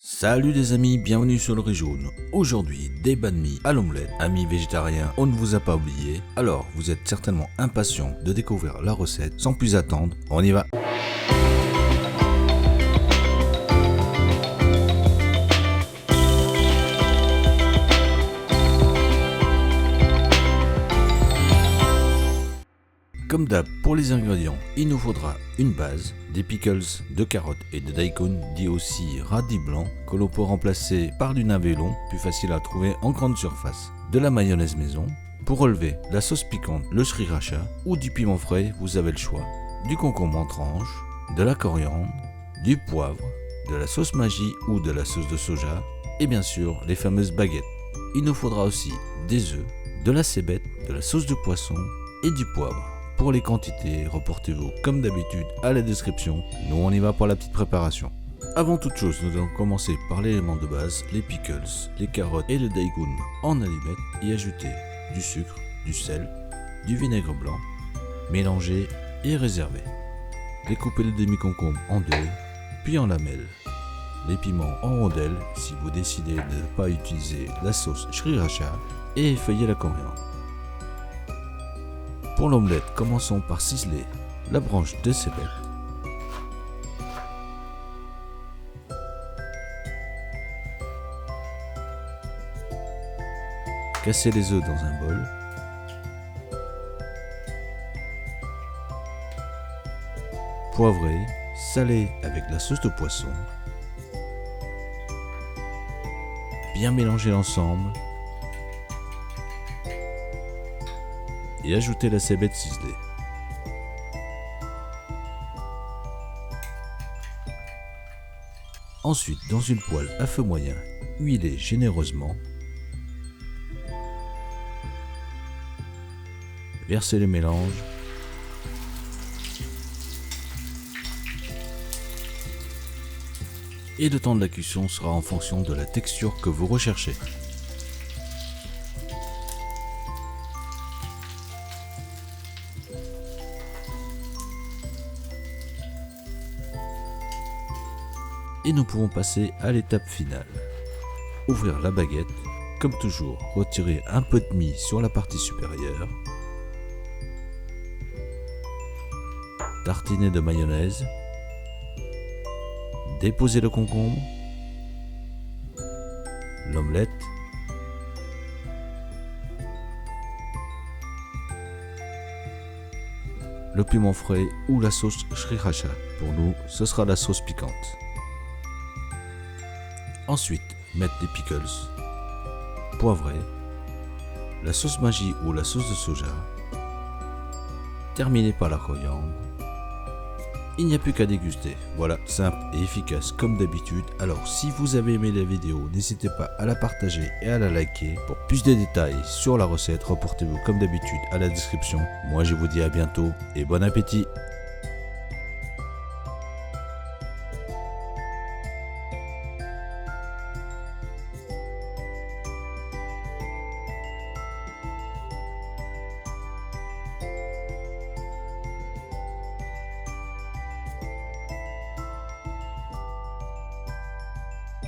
Salut les amis, bienvenue sur le Riz Jaune. Aujourd'hui, des banh mi à l'omelette. Amis végétariens, on ne vous a pas oublié. Alors, vous êtes certainement impatients de découvrir la recette. Sans plus attendre, on y va. Comme d'hab, pour les ingrédients, il nous faudra une base, des pickles, de carottes et de daikon, dit aussi radis blanc, que l'on peut remplacer par du navet long, plus facile à trouver en grande surface, de la mayonnaise maison, pour relever la sauce piquante, le sriracha ou du piment frais, vous avez le choix, du concombre en tranches, de la coriandre, du poivre, de la sauce Maggi ou de la sauce de soja, et bien sûr les fameuses baguettes. Il nous faudra aussi des œufs, de la cébette, de la sauce de poisson et du poivre. Pour les quantités, reportez-vous comme d'habitude à la description. Nous on y va pour la petite préparation. Avant toute chose, nous allons commencer par l'élément de base, les pickles, les carottes et le daikon en allumettes et ajouter du sucre, du sel, du vinaigre blanc, mélanger et réserver. Découpez le demi-concombre en deux, puis en lamelles. Les piments en rondelles si vous décidez de ne pas utiliser la sauce sriracha et effeuillez la coriandre. Pour l'omelette, commençons par ciseler la branche de cébette. Cassez les œufs dans un bol. Poivrer, saler avec la sauce de poisson. Bien mélanger l'ensemble. Et ajouter la cébette ciselée. Ensuite, dans une poêle à feu moyen, huilez généreusement. Versez le mélange. Et le temps de la cuisson sera en fonction de la texture que vous recherchez. Et nous pouvons passer à l'étape finale. Ouvrir la baguette, comme toujours, retirer un peu de mie sur la partie supérieure. Tartiner de mayonnaise. Déposer le concombre. L'omelette. Le piment frais ou la sauce sriracha. Pour nous, ce sera la sauce piquante. Ensuite, mettre les pickles, poivrer, la sauce Maggi ou la sauce de soja, terminer par la coriandre. Il n'y a plus qu'à déguster. Voilà, simple et efficace comme d'habitude. Alors si vous avez aimé la vidéo, n'hésitez pas à la partager et à la liker. Pour plus de détails sur la recette, reportez-vous comme d'habitude à la description. Moi je vous dis à bientôt et bon appétit.